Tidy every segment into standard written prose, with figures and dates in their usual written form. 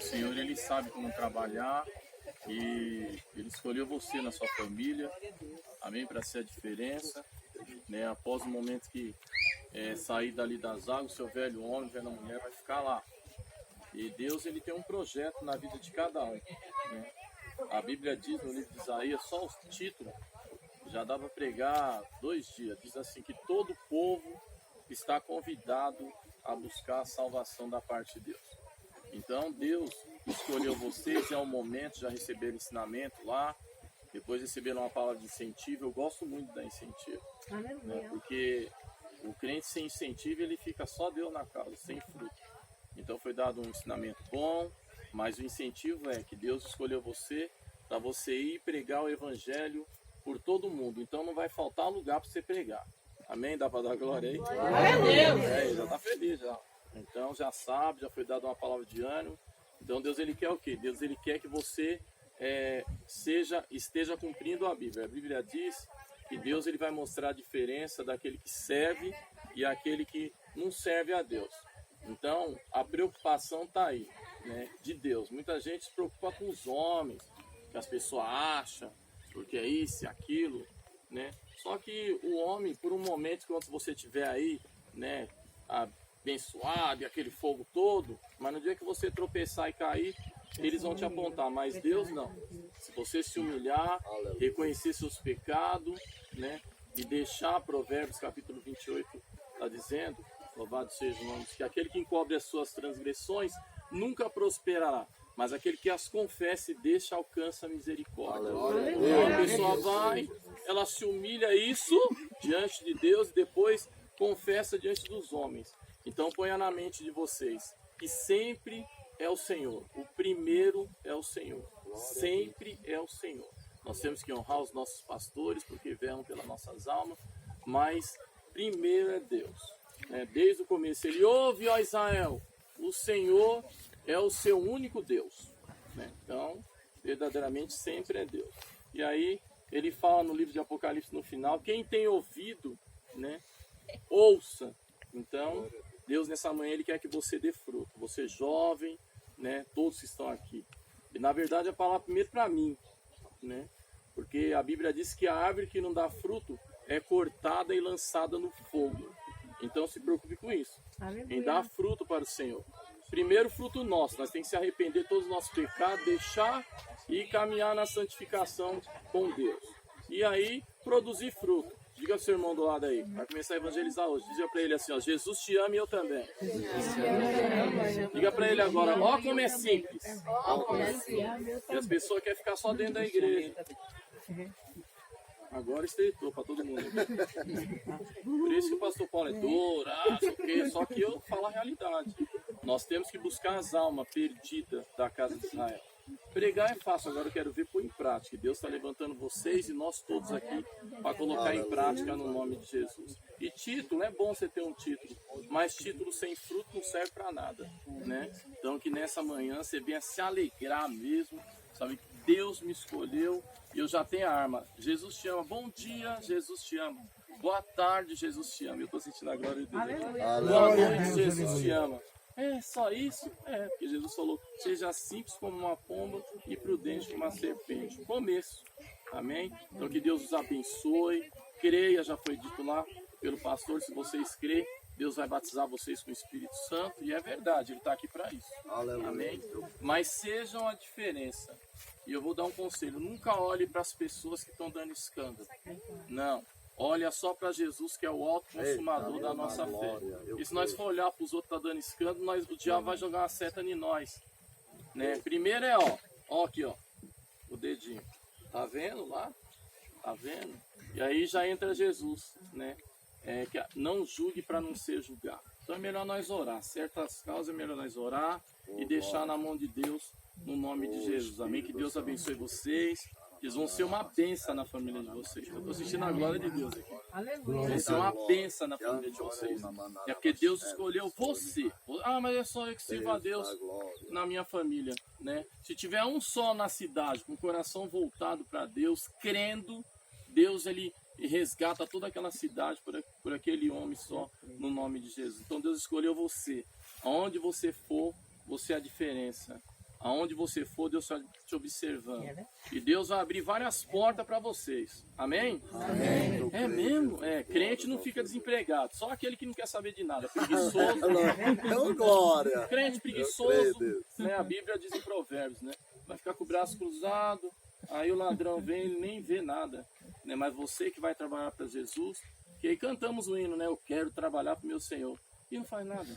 o Senhor, Ele sabe como trabalhar e Ele escolheu você na sua família, amém, para ser a diferença, né? Após o momento que sair dali das águas, seu velho homem, velha mulher vai ficar lá. E Deus, Ele tem um projeto na vida de cada um, né? A Bíblia diz no livro de Isaías, só os títulos, já dá para pregar 2 dias, diz assim que todo povo está convidado a buscar a salvação da parte de Deus. Então Deus escolheu vocês, é um momento, já receberam ensinamento lá, depois receberam uma palavra de incentivo. Eu gosto muito da incentivo, né? Porque o crente sem incentivo, ele fica só Deus na causa, sem fruto. Então foi dado um ensinamento bom, mas o incentivo é que Deus escolheu você para você ir pregar o evangelho por todo mundo. Então não vai faltar lugar para você pregar. Amém? Dá para dar glória aí? Glória a Deus! Já está feliz já. Então já sabe, já foi dada uma palavra de ânimo. Então Deus, Ele quer o quê? Deus, Ele quer que você esteja cumprindo a Bíblia. A Bíblia diz que Deus, Ele vai mostrar a diferença daquele que serve e aquele que não serve a Deus. Então a preocupação está aí, né, de Deus. Muita gente se preocupa com os homens, que as pessoas acham, porque é isso e aquilo, né? Só que o homem, por um momento, quando você estiver aí, né, abençoado e aquele fogo todo, mas no dia que você tropeçar e cair, eles vão te apontar, mas Deus não. Se você se humilhar, reconhecer seus pecados, né, e deixar, Provérbios capítulo 28 está dizendo, louvado seja o nome, que aquele que encobre as suas transgressões nunca prosperará, mas aquele que as confessa e deixa alcança a misericórdia. Então a pessoa vai, ela se humilha isso diante de Deus e depois confessa diante dos homens. Então ponha na mente de vocês que sempre é o Senhor. O primeiro é o Senhor. Sempre é o Senhor. Nós temos que honrar os nossos pastores porque velam pelas nossas almas, mas primeiro é Deus. Desde o começo ele ouve, ó Israel, o Senhor é o seu único Deus, né? Então verdadeiramente sempre é Deus. E aí ele fala no livro de Apocalipse no final, quem tem ouvido, né, ouça. Então Deus nessa manhã Ele quer que você dê fruto, você jovem, né, todos que estão aqui. E na verdade a palavra primeiro para mim, né, porque a Bíblia diz que a árvore que não dá fruto é cortada e lançada no fogo. Então se preocupe com isso, em dar fruto para o Senhor. Primeiro fruto nosso, nós temos que se arrepender de todos os nossos pecados, deixar e caminhar na santificação com Deus. E aí produzir fruto. Diga ao seu irmão do lado aí, vai começar a evangelizar hoje. Diga para ele assim, ó, Jesus te ama e eu também. Diga para ele agora, ó como é simples. E as pessoas querem ficar só dentro da igreja. Agora estreitou para todo mundo. Por isso que o pastor Paulo é duro, só que eu falo a realidade. Nós temos que buscar as almas perdidas da casa de Israel. Pregar é fácil, agora eu quero ver pôr em prática. Deus está levantando vocês e nós todos aqui para colocar em prática no nome de Jesus. E título, é bom você ter um título, mas título sem fruto não serve para nada, né? Então que nessa manhã você venha se alegrar mesmo, sabe que Deus me escolheu e eu já tenho a arma. Jesus te ama. Bom dia, Jesus te ama. Boa tarde, Jesus te ama. Eu estou sentindo a glória de Deus aqui. Boa noite, Jesus te ama. É só isso? Porque Jesus falou, seja simples como uma pomba e prudente como uma serpente. Começo, amém? Então que Deus os abençoe, creia, já foi dito lá pelo pastor, se vocês crêem, Deus vai batizar vocês com o Espírito Santo, e é verdade, Ele está aqui para isso, amém? Mas sejam a diferença, e eu vou dar um conselho, nunca olhe para as pessoas que estão dando escândalo, não. Olha só para Jesus, que é o alto consumador da nossa fé. E se nós for olhar para os outros que estão dando escândalo, o diabo vai jogar uma seta em nós, né? Primeiro é, ó aqui, ó, o dedinho. Tá vendo lá? Tá vendo? E aí já entra Jesus, né? Que não julgue para não ser julgado. Então é melhor nós orar. Certas causas é melhor nós orar e deixar na mão de Deus, no nome de Jesus. Amém? Que Deus abençoe vocês. Eles vão ser uma bênção na família de vocês. Eu estou sentindo a glória de Deus aqui. Vão ser uma bênção na família de vocês. É porque Deus escolheu você. Mas é só eu que sirvo a Deus na minha família, né? Se tiver um só na cidade, com o coração voltado para Deus, crendo, Deus Ele resgata toda aquela cidade por aquele homem só, no nome de Jesus. Então Deus escolheu você. Aonde você for, você é a diferença. Aonde você for, Deus está te observando. E Deus vai abrir várias portas para vocês. Amém? Amém. É mesmo? Crente não fica desempregado. Só aquele que não quer saber de nada. Preguiçoso. Então, glória. Crente preguiçoso. Né? A Bíblia diz em Provérbios, né? Vai ficar com o braço cruzado. Aí o ladrão vem, ele nem vê nada. Né? Mas você que vai trabalhar para Jesus. Que aí cantamos o hino, né? Eu quero trabalhar para o meu Senhor. E não faz nada.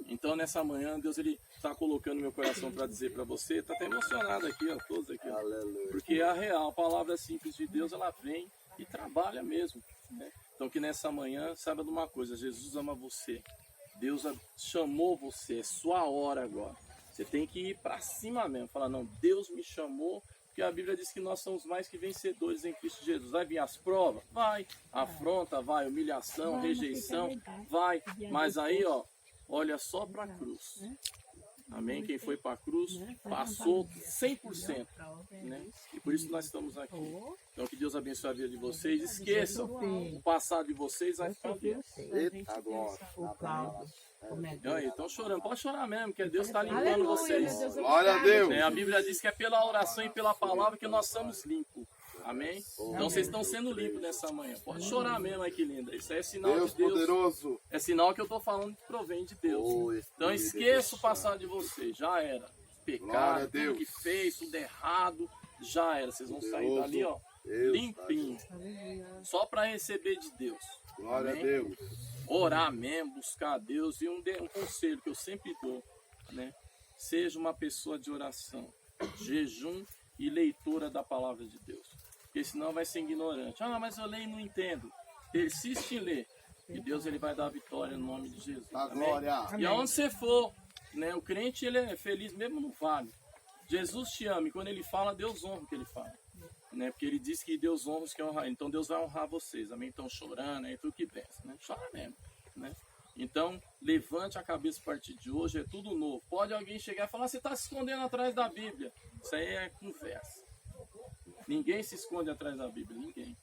Então nessa manhã Deus ele está colocando no meu coração para dizer para você, está até emocionado aqui, ó, todos aqui, ó, porque a real, a palavra simples de Deus, ela vem e trabalha mesmo, né? Então que nessa manhã, saiba de uma coisa, Jesus ama você, Deus chamou você, é sua hora agora, você tem que ir para cima mesmo, falar, não, Deus me chamou, porque a Bíblia diz que nós somos mais que vencedores em Cristo Jesus. Vai vir as provas? Vai. Afronta, vai. Humilhação, rejeição, vai. Mas aí, ó, olha só para a cruz. Amém? Quem foi para a cruz passou 100%. Né? E por isso nós estamos aqui. Então que Deus abençoe a vida de vocês. Esqueçam o passado de vocês, vai ficar bem. Eita, glória. Aí, estão chorando. Pode chorar mesmo, que Deus está limpando vocês. Glória a Deus. A Bíblia diz que é pela oração e pela palavra que nós somos limpos. Amém? Então vocês estão sendo limpos nessa manhã. Pode chorar mesmo, aí que linda. Isso aí é sinal Deus de Deus. Poderoso. É sinal que eu estou falando que provém de Deus. Então esqueça o passado de vocês. Já era. Pecado, tudo que fez, tudo errado. Já era. Vocês vão sair dali, ó, limpinho. Só para receber de Deus. Glória a Deus. Orar mesmo, buscar a Deus. E um conselho que eu sempre dou, né? Seja uma pessoa de oração, jejum e leitora da palavra de Deus. Porque senão vai ser ignorante. Ah, mas eu leio e não entendo. Persiste em ler. E Deus ele vai dar a vitória no nome de Jesus. A glória. E aonde você for, né, o crente ele é feliz mesmo no vale. Jesus te ama e quando ele fala, Deus honra o que ele fala. Né? Porque ele diz que Deus honra os que honram. Então Deus vai honrar vocês. Amém? Então chorando, é tudo que pensa. Né? Chora mesmo. Né? Então, levante a cabeça a partir de hoje, é tudo novo. Pode alguém chegar e falar, você está se escondendo atrás da Bíblia. Isso aí é conversa. Ninguém se esconde atrás da Bíblia, ninguém.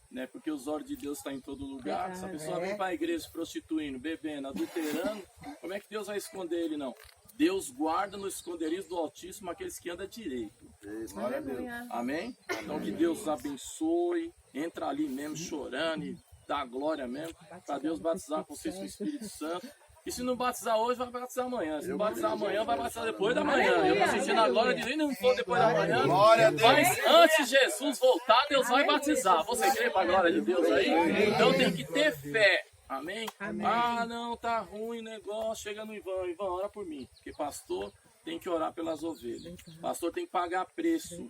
Né? Porque os olhos de Deus estão em todo lugar. Se a pessoa vem para a igreja se prostituindo, bebendo, adulterando, como é que Deus vai esconder ele, não? Deus guarda no esconderijo do Altíssimo aqueles que andam direito. Glória a Deus. Amém? Então que Deus abençoe. Entra ali mesmo chorando e dá glória mesmo. Para Deus batizar com vocês com o Espírito Santo. E se não batizar hoje, vai batizar amanhã. Se não batizar amanhã, vai batizar depois da manhã. Eu estou sentindo a glória de Deus e não for depois da manhã. Mas antes de Jesus voltar, Deus vai batizar. Você crê para a glória de Deus aí? Então tem que ter fé. Amém? Ah, não, tá ruim o negócio. Chega no Ivan. Ivan, ora por mim. Porque pastor tem que orar pelas ovelhas. Pastor tem que pagar preço.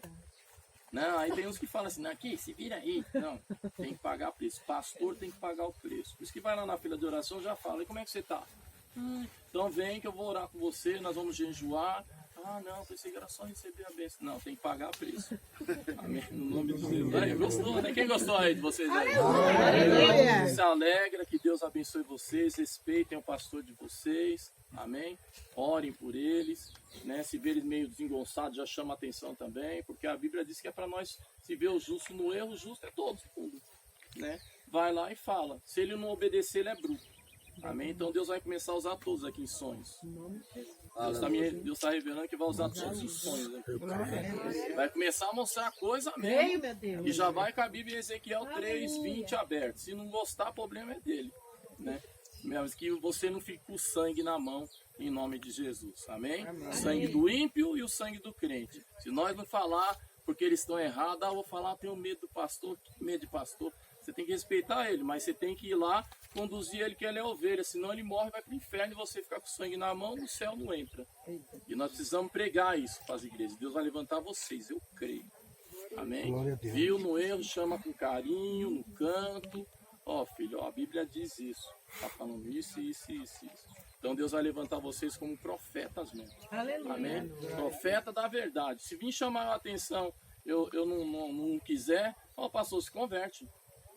Não, aí tem uns que falam assim, aqui, se vira aí. Não, tem que pagar preço. Pastor tem que pagar o preço. Por isso que vai lá na fila de oração, já fala, e como é que você tá? Então vem que eu vou orar com você, nós vamos jejuar. Ah, não, pensei que era só receber a bênção. Não, tem que pagar preço. Amém? No nome de Jesus. Aí, gostou, né? Quem gostou aí de vocês aí? Aleluia. Se alegra, que Deus abençoe vocês, respeitem o pastor de vocês. Amém? Orem por eles. Né? Se ver eles meio desengonçados, já chama atenção também. Porque a Bíblia diz que é para nós, se ver o justo no erro, o justo é todo mundo. Né? Vai lá e fala. Se ele não obedecer, ele é bruto. Amém? Então Deus vai começar a usar todos aqui em sonhos. Deus está revelando que vai usar todos os sonhos aqui. Vai começar a mostrar coisa mesmo. E já vai com a Bíblia em Ezequiel 3:20 aberto. Se não gostar, o problema é dele. Né? Mas que você não fique com o sangue na mão, em nome de Jesus. Amém? O sangue do ímpio e o sangue do crente. Se nós não falar porque eles estão errados, eu vou falar, tenho medo do pastor, que medo de pastor. Você tem que respeitar ele, mas você tem que ir lá, conduzir ele que ele é ovelha, senão ele morre, vai para o inferno e você ficar com o sangue na mão, no céu não entra. E nós precisamos pregar isso para as igrejas. Deus vai levantar vocês, eu creio. Amém? Viu no erro, chama com carinho, no canto. Ó, filho, ó, a Bíblia diz isso. Está falando isso. Então Deus vai levantar vocês como profetas mesmo. Aleluia. Amém? Profeta da verdade. Se vir chamar a atenção, eu não quiser, ó, pastor, se converte.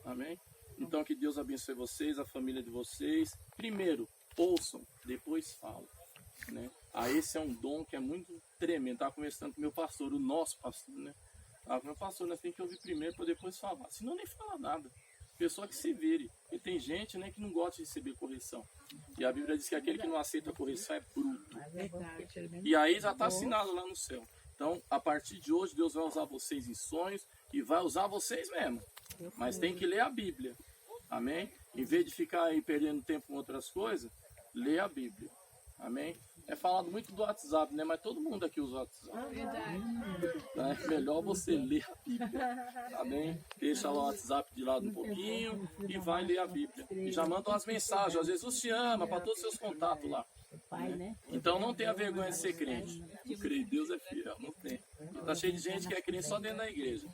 Amém? Então que Deus abençoe vocês, a família de vocês. Primeiro, ouçam, depois falam. Né? Esse é um dom que é muito tremendo. Estava conversando com o meu pastor, o nosso pastor, né? Meu pastor, nós temos que ouvir primeiro para depois falar. Senão nem fala nada. pessoa que se vire. E tem gente, né, que não gosta de receber correção. E a Bíblia diz que aquele que não aceita a correção é bruto. E aí já está assinado lá no céu. Então, a partir de hoje, Deus vai usar vocês em sonhos e vai usar vocês mesmo. Mas tem que ler a Bíblia. Amém? Em vez de ficar aí perdendo tempo com outras coisas, lê a Bíblia. Amém? É falado muito do WhatsApp, né? Mas todo mundo aqui usa o WhatsApp. É melhor você ler a Bíblia. Amém? Deixa lá o WhatsApp de lado um pouquinho e vai ler a Bíblia. E já manda umas mensagens. Ó, Jesus te ama, para todos os seus contatos lá. Então não tenha vergonha de ser crente. Crer em Deus é fiel, não tem. Está cheio de gente que é crente só dentro da igreja.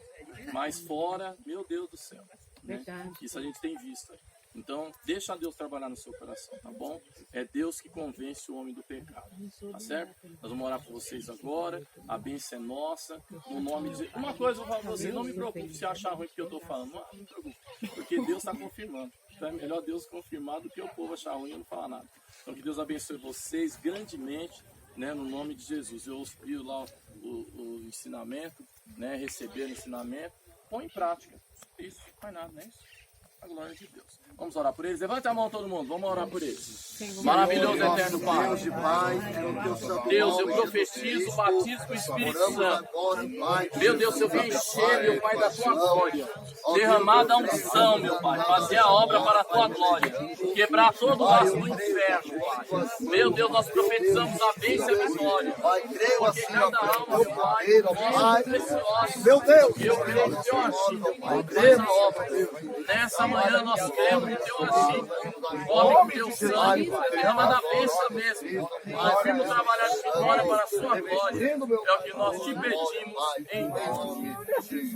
Mas fora, meu Deus do céu. Né? Isso a gente tem visto. Então, deixa Deus trabalhar no seu coração, tá bom? É Deus que convence o homem do pecado, tá certo? Nós vamos orar por vocês agora, a bênção é nossa, no nome de... Uma coisa eu vou falar para vocês, não me preocupe se achar ruim que eu estou falando, não me preocupe, porque Deus está confirmando. Então é melhor Deus confirmar do que o povo achar ruim e não falar nada. Então que Deus abençoe vocês grandemente, né, no nome de Jesus. Eu ouvi lá o ensinamento, né, receber o ensinamento, põe em prática. Isso, não faz nada, não é isso? A glória de Deus. Vamos orar por eles? Levanta a mão todo mundo, vamos orar por eles. Maravilhoso, eterno Pai. Deus, eu profetizo o batismo com o Espírito Santo. Meu Deus, eu venho encher, meu Pai, da tua glória. Derramar a unção, meu Pai. Fazer a obra para a tua glória. Quebrar todo o laço do inferno, Pai. Meu Deus, nós profetizamos a bênção e a vitória. Porque cada alma, meu Pai, é preciosa. Meu Deus! Eu creio no teu agir, Pai. Faz a obra. Nessa manhã nós cremos no teu agir. Corre com teu sangue, derrama da bênção mesmo. Nós vamos trabalhar de vitória para a sua glória. É o que nós te pedimos em Deus.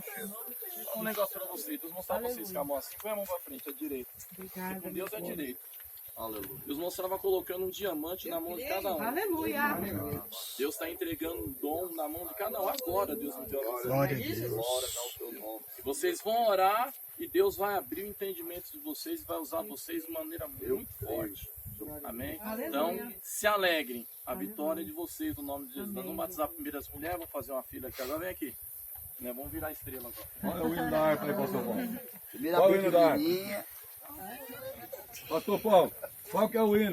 Um negócio para vocês, Deus mostrar para vocês com a mão assim. Põe a mão para frente, a direita. Porque com Deus é direito. Aleluia. Deus mostrava colocando um diamante na mão de cada um. Aleluia. Deus está entregando um dom na mão de cada um agora, Deus me deu. Glória a Deus. E vocês vão orar e Deus vai abrir o entendimento de vocês e vai usar vocês de maneira muito forte. Amém? Então, se alegrem. A vitória é de vocês, no nome de Jesus. Nós vamos batizar primeiro as mulheres, vou fazer uma fila aqui agora. Vem aqui. Né? Vamos virar a estrela agora. Qual é o hino da harpa aí, pastor Paulo? Primeira Qual é o hino da harpa? pequenininha. Pastor Paulo, qual que é o hino?